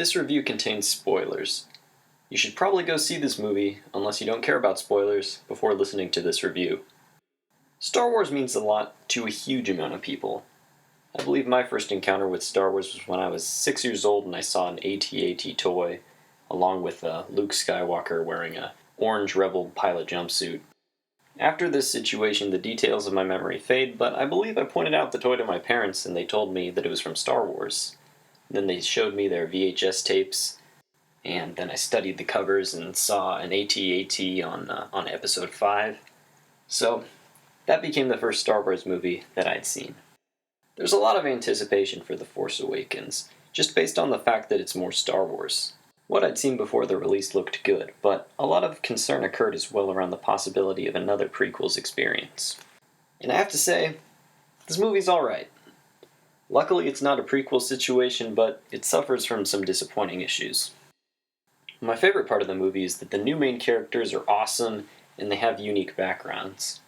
This review contains spoilers. You should probably go see this movie, unless you don't care about spoilers, before listening to this review. Star Wars means a lot to a huge amount of people. I believe my first encounter with Star Wars was when I was 6 years old and I saw an AT-AT toy, along with Luke Skywalker wearing a orange Rebel pilot jumpsuit. After this situation, the details of my memory fade, but I believe I pointed out the toy to my parents and they told me that it was from Star Wars. Then they showed me their VHS tapes, and then I studied the covers and saw an AT-AT on Episode 5. So, that became the first Star Wars movie that I'd seen. There's a lot of anticipation for The Force Awakens, just based on the fact that it's more Star Wars. What I'd seen before the release looked good, but a lot of concern occurred as well around the possibility of another prequels experience. And I have to say, this movie's alright. Luckily, it's not a prequel situation, but it suffers from some disappointing issues. My favorite part of the movie is that the new main characters are awesome and they have unique backgrounds.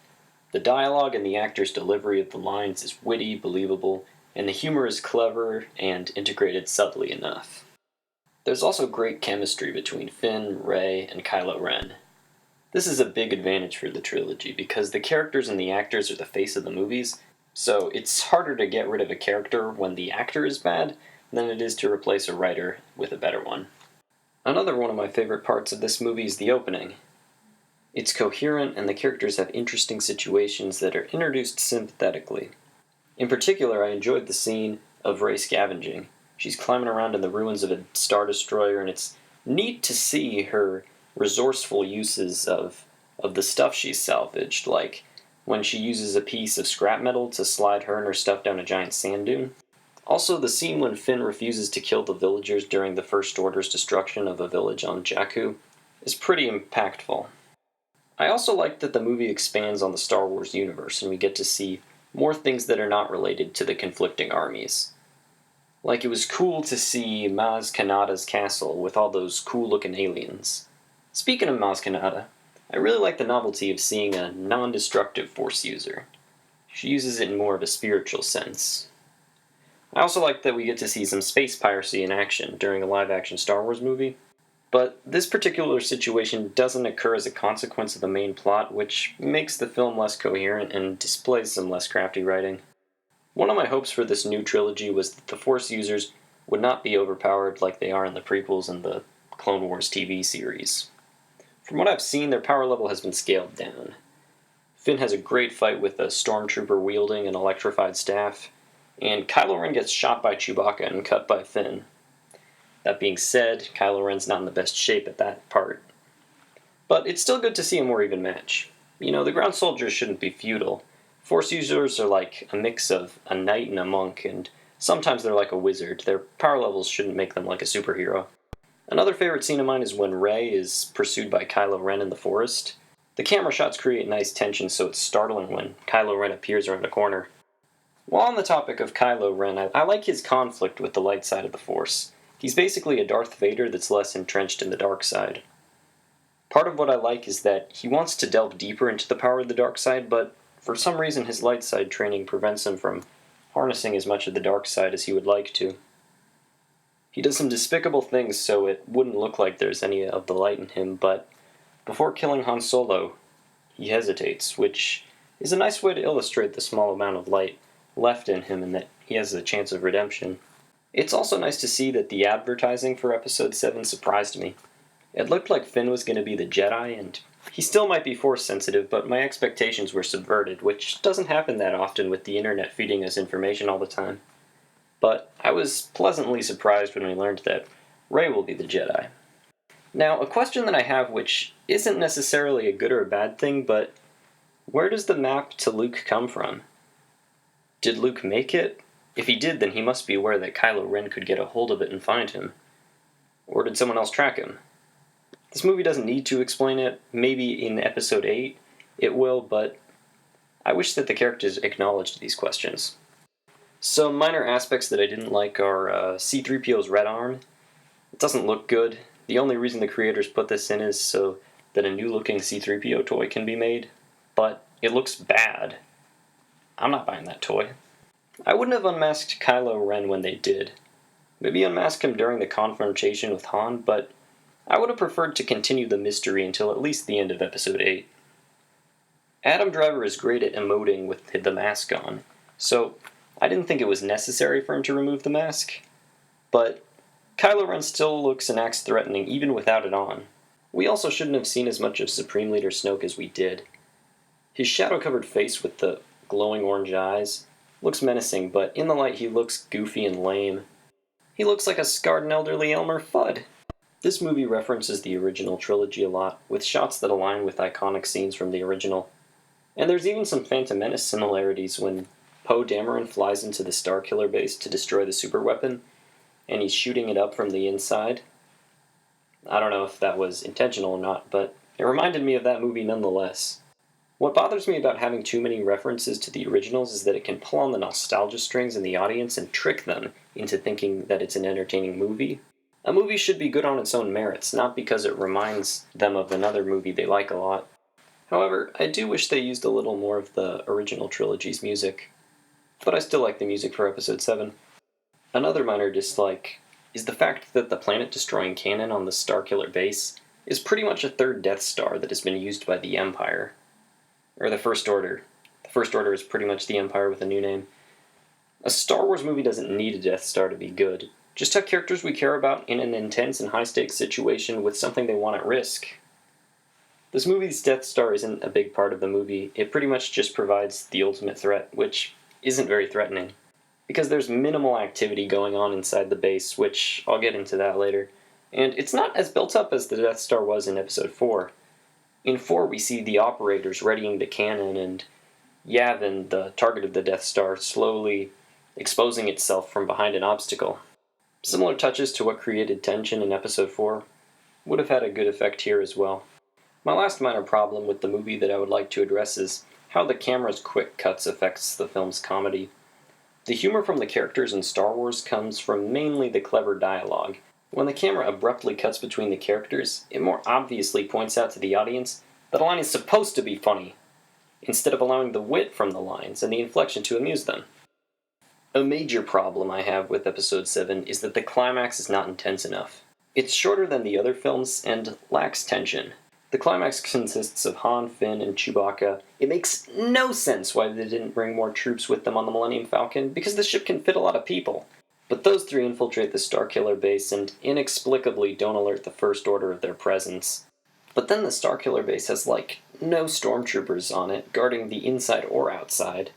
The dialogue and the actors' delivery of the lines is witty, believable, and the humor is clever and integrated subtly enough. There's also great chemistry between Finn, Rey, and Kylo Ren. This is a big advantage for the trilogy because the characters and the actors are the face of the movies, so it's harder to get rid of a character when the actor is bad than it is to replace a writer with a better one. Another one of my favorite parts of this movie is the opening. It's coherent and the characters have interesting situations that are introduced sympathetically. In particular, I enjoyed the scene of Rey scavenging. She's climbing around in the ruins of a Star Destroyer, and it's neat to see her resourceful uses of the stuff she's salvaged, like when she uses a piece of scrap metal to slide her and her stuff down a giant sand dune. Also, the scene when Finn refuses to kill the villagers during the First Order's destruction of a village on Jakku is pretty impactful. I also like that the movie expands on the Star Wars universe and we get to see more things that are not related to the conflicting armies. Like, it was cool to see Maz Kanata's castle with all those cool-looking aliens. Speaking of Maz Kanata, I really like the novelty of seeing a non-destructive Force user. She uses it in more of a spiritual sense. I also like that we get to see some space piracy in action during a live-action Star Wars movie, but this particular situation doesn't occur as a consequence of the main plot, which makes the film less coherent and displays some less crafty writing. One of my hopes for this new trilogy was that the Force users would not be overpowered like they are in the prequels and the Clone Wars TV series. From what I've seen, their power level has been scaled down. Finn has a great fight with a stormtrooper wielding an electrified staff, and Kylo Ren gets shot by Chewbacca and cut by Finn. That being said, Kylo Ren's not in the best shape at that part. But it's still good to see a more even match. You know, the ground soldiers shouldn't be feudal. Force users are like a mix of a knight and a monk, and sometimes they're like a wizard. Their power levels shouldn't make them like a superhero. Another favorite scene of mine is when Rey is pursued by Kylo Ren in the forest. The camera shots create nice tension, so it's startling when Kylo Ren appears around a corner. While on the topic of Kylo Ren, I like his conflict with the light side of the Force. He's basically a Darth Vader that's less entrenched in the dark side. Part of what I like is that he wants to delve deeper into the power of the dark side, but for some reason his light side training prevents him from harnessing as much of the dark side as he would like to. He does some despicable things so it wouldn't look like there's any of the light in him, but before killing Han Solo, he hesitates, which is a nice way to illustrate the small amount of light left in him and that he has a chance of redemption. It's also nice to see that the advertising for Episode 7 surprised me. It looked like Finn was going to be the Jedi, and he still might be Force sensitive, but my expectations were subverted, which doesn't happen that often with the internet feeding us information all the time. But I was pleasantly surprised when we learned that Rey will be the Jedi. Now, a question that I have, which isn't necessarily a good or a bad thing, but where does the map to Luke come from? Did Luke make it? If he did, then he must be aware that Kylo Ren could get a hold of it and find him. Or did someone else track him? This movie doesn't need to explain it. Maybe in Episode 8 it will, but I wish that the characters acknowledged these questions. Some minor aspects that I didn't like are C-3PO's red arm. It doesn't look good. The only reason the creators put this in is so that a new-looking C-3PO toy can be made, but it looks bad. I'm not buying that toy. I wouldn't have unmasked Kylo Ren when they did. Maybe unmask him during the confrontation with Han, but I would have preferred to continue the mystery until at least the end of Episode 8. Adam Driver is great at emoting with the mask on, so I didn't think it was necessary for him to remove the mask. But Kylo Ren still looks and acts threatening even without it on. We also shouldn't have seen as much of Supreme Leader Snoke as we did. His shadow-covered face with the glowing orange eyes looks menacing, but in the light he looks goofy and lame. He looks like a scarred and elderly Elmer Fudd. This movie references the original trilogy a lot, with shots that align with iconic scenes from the original. And there's even some Phantom Menace similarities when Poe Dameron flies into the Starkiller base to destroy the superweapon, and he's shooting it up from the inside. I don't know if that was intentional or not, but it reminded me of that movie nonetheless. What bothers me about having too many references to the originals is that it can pull on the nostalgia strings in the audience and trick them into thinking that it's an entertaining movie. A movie should be good on its own merits, not because it reminds them of another movie they like a lot. However, I do wish they used a little more of the original trilogy's music, but I still like the music for Episode 7. Another minor dislike is the fact that the planet-destroying cannon on the Starkiller base is pretty much a third Death Star that has been used by the Empire. Or the First Order. The First Order is pretty much the Empire with a new name. A Star Wars movie doesn't need a Death Star to be good. Just have characters we care about in an intense and high-stakes situation with something they want at risk. This movie's Death Star isn't a big part of the movie. It pretty much just provides the ultimate threat, which isn't very threatening. Because there's minimal activity going on inside the base, which I'll get into that later. And it's not as built up as the Death Star was in Episode 4. In 4, we see the operators readying the cannon, and Yavin, the target of the Death Star, slowly exposing itself from behind an obstacle. Similar touches to what created tension in Episode 4 would have had a good effect here as well. My last minor problem with the movie that I would like to address is how the camera's quick cuts affects the film's comedy. The humor from the characters in Star Wars comes from mainly the clever dialogue. When the camera abruptly cuts between the characters, it more obviously points out to the audience that a line is supposed to be funny, instead of allowing the wit from the lines and the inflection to amuse them. A major problem I have with Episode 7 is that the climax is not intense enough. It's shorter than the other films and lacks tension. The climax consists of Han, Finn, and Chewbacca. It makes no sense why they didn't bring more troops with them on the Millennium Falcon, because the ship can fit a lot of people. But those three infiltrate the Starkiller base and inexplicably don't alert the First Order of their presence. But then the Starkiller base has, no stormtroopers on it, guarding the inside or outside.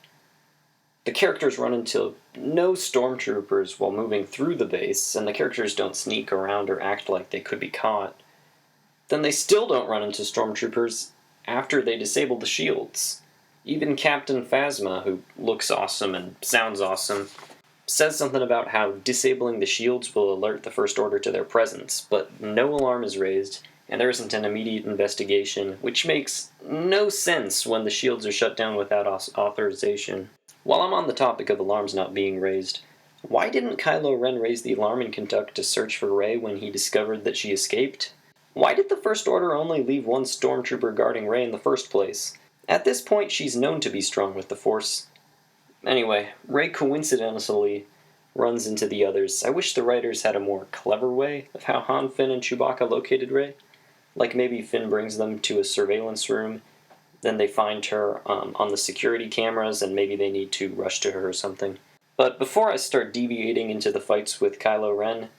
The characters run into no stormtroopers while moving through the base, and the characters don't sneak around or act like they could be caught. Then they still don't run into stormtroopers after they disable the shields. Even Captain Phasma, who looks awesome and sounds awesome, says something about how disabling the shields will alert the First Order to their presence, but no alarm is raised, and there isn't an immediate investigation, which makes no sense when the shields are shut down without authorization. While I'm on the topic of alarms not being raised, why didn't Kylo Ren raise the alarm and conduct a search for Rey when he discovered that she escaped? Why did the First Order only leave one stormtrooper guarding Rey in the first place? At this point, she's known to be strong with the Force. Anyway, Rey coincidentally runs into the others. I wish the writers had a more clever way of how Han, Finn, and Chewbacca located Rey. Like maybe Finn brings them to a surveillance room, then they find her on the security cameras, and maybe they need to rush to her or something. But before I start deviating into the fights with Kylo Ren,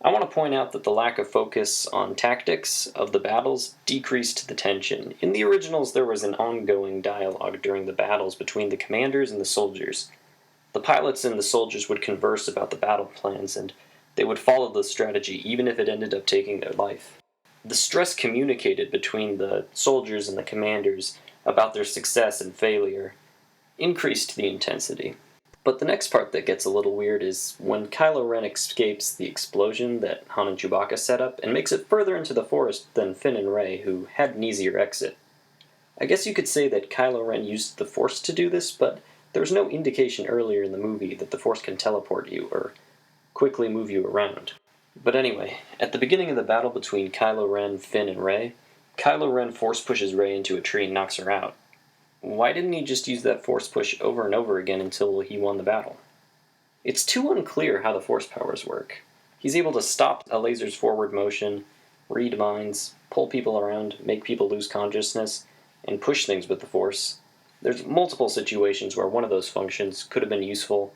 I want to point out that the lack of focus on tactics of the battles decreased the tension. In the originals, there was an ongoing dialogue during the battles between the commanders and the soldiers. The pilots and the soldiers would converse about the battle plans, and they would follow the strategy even if it ended up taking their life. The stress communicated between the soldiers and the commanders about their success and failure increased the intensity. But the next part that gets a little weird is when Kylo Ren escapes the explosion that Han and Chewbacca set up and makes it further into the forest than Finn and Rey, who had an easier exit. I guess you could say that Kylo Ren used the Force to do this, but there's no indication earlier in the movie that the Force can teleport you or quickly move you around. But anyway, at the beginning of the battle between Kylo Ren, Finn, and Rey, Kylo Ren force pushes Rey into a tree and knocks her out. Why didn't he just use that force push over and over again until he won the battle? It's too unclear how the Force powers work. He's able to stop a laser's forward motion, read minds, pull people around, make people lose consciousness, and push things with the Force. There's multiple situations where one of those functions could have been useful.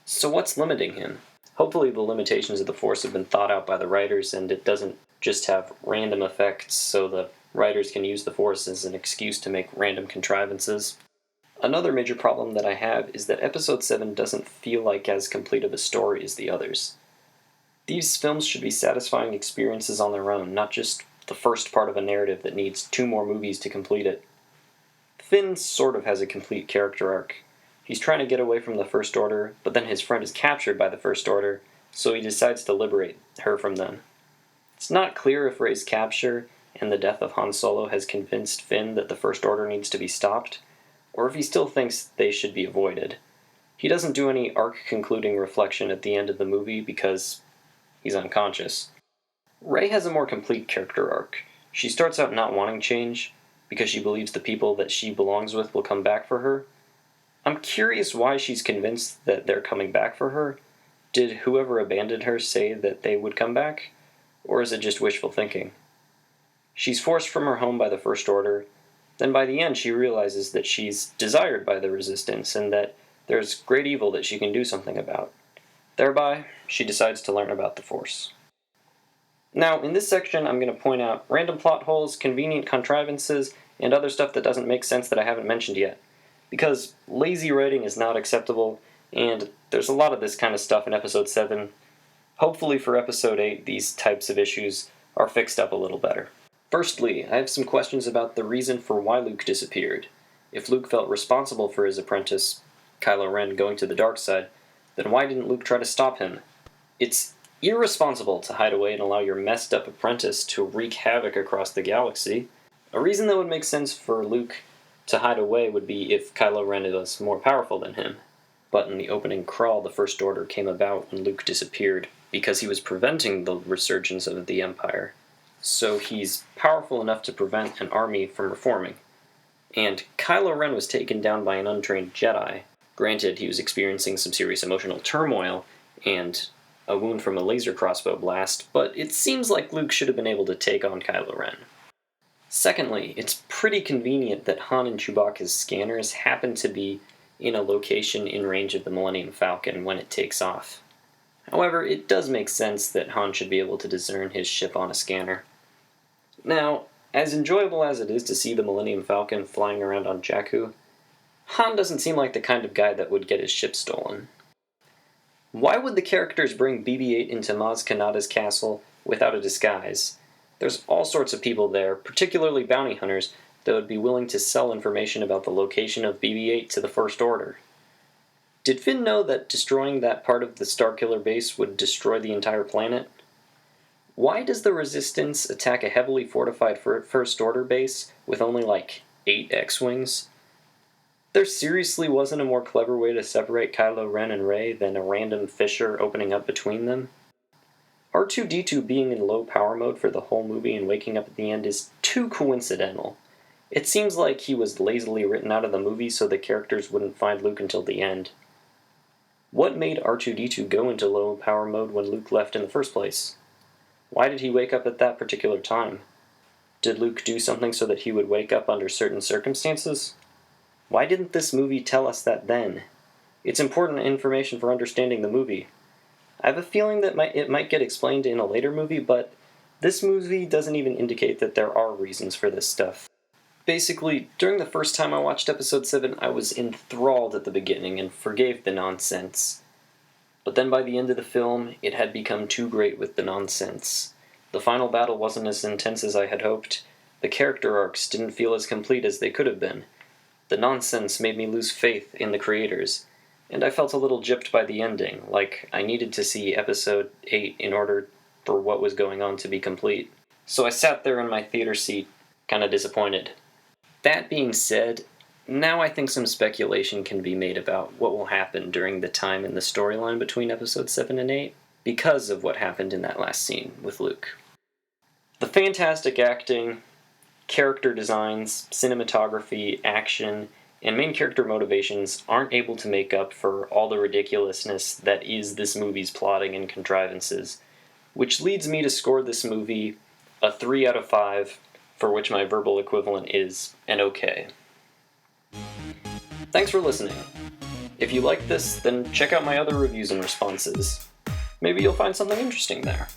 So what's limiting him? Hopefully the limitations of the Force have been thought out by the writers and it doesn't just have random effects so the writers can use the Force as an excuse to make random contrivances. Another major problem that I have is that Episode 7 doesn't feel like as complete of a story as the others. These films should be satisfying experiences on their own, not just the first part of a narrative that needs 2 more movies to complete it. Finn sort of has a complete character arc. He's trying to get away from the First Order, but then his friend is captured by the First Order, so he decides to liberate her from them. It's not clear if Rey's capture and the death of Han Solo has convinced Finn that the First Order needs to be stopped, or if he still thinks they should be avoided. He doesn't do any arc-concluding reflection at the end of the movie because he's unconscious. Rey has a more complete character arc. She starts out not wanting change, because she believes the people that she belongs with will come back for her. I'm curious why she's convinced that they're coming back for her. Did whoever abandoned her say that they would come back? Or is it just wishful thinking? She's forced from her home by the First Order. Then by the end she realizes that she's desired by the Resistance and that there's great evil that she can do something about. Thereby, she decides to learn about the Force. Now, in this section, I'm going to point out random plot holes, convenient contrivances, and other stuff that doesn't make sense that I haven't mentioned yet. Because lazy writing is not acceptable, and there's a lot of this kind of stuff in Episode 7. Hopefully for Episode 8, these types of issues are fixed up a little better. Firstly, I have some questions about the reason for why Luke disappeared. If Luke felt responsible for his apprentice, Kylo Ren, going to the dark side, then why didn't Luke try to stop him? It's irresponsible to hide away and allow your messed up apprentice to wreak havoc across the galaxy. A reason that would make sense for Luke to hide away would be if Kylo Ren was more powerful than him. But in the opening crawl, the First Order came about when Luke disappeared because he was preventing the resurgence of the Empire. So he's powerful enough to prevent an army from reforming. And Kylo Ren was taken down by an untrained Jedi. Granted, he was experiencing some serious emotional turmoil and a wound from a laser crossbow blast, but it seems like Luke should have been able to take on Kylo Ren. Secondly, it's pretty convenient that Han and Chewbacca's scanners happen to be in a location in range of the Millennium Falcon when it takes off. However, it does make sense that Han should be able to discern his ship on a scanner. Now, as enjoyable as it is to see the Millennium Falcon flying around on Jakku, Han doesn't seem like the kind of guy that would get his ship stolen. Why would the characters bring BB-8 into Maz Kanata's castle without a disguise? There's all sorts of people there, particularly bounty hunters, that would be willing to sell information about the location of BB-8 to the First Order. Did Finn know that destroying that part of the Starkiller base would destroy the entire planet? Why does the Resistance attack a heavily fortified First Order base with only 8 X-Wings? There seriously wasn't a more clever way to separate Kylo Ren and Rey than a random fissure opening up between them? R2-D2 being in low power mode for the whole movie and waking up at the end is too coincidental. It seems like he was lazily written out of the movie so the characters wouldn't find Luke until the end. What made R2-D2 go into low power mode when Luke left in the first place? Why did he wake up at that particular time? Did Luke do something so that he would wake up under certain circumstances? Why didn't this movie tell us that then? It's important information for understanding the movie. I have a feeling that it might get explained in a later movie, but this movie doesn't even indicate that there are reasons for this stuff. Basically, during the first time I watched Episode 7, I was enthralled at the beginning and forgave the nonsense. But then by the end of the film, it had become too great with the nonsense. The final battle wasn't as intense as I had hoped. The character arcs didn't feel as complete as they could have been. The nonsense made me lose faith in the creators, and I felt a little gypped by the ending, like I needed to see Episode 8 in order for what was going on to be complete. So I sat there in my theater seat, kinda disappointed. That being said, now I think some speculation can be made about what will happen during the time in the storyline between Episode 7 and 8, because of what happened in that last scene with Luke. The fantastic acting, character designs, cinematography, action, and main character motivations aren't able to make up for all the ridiculousness that is this movie's plotting and contrivances, which leads me to score this movie a 3 out of 5, for which my verbal equivalent is an okay. Thanks for listening. If you like this, then check out my other reviews and responses. Maybe you'll find something interesting there.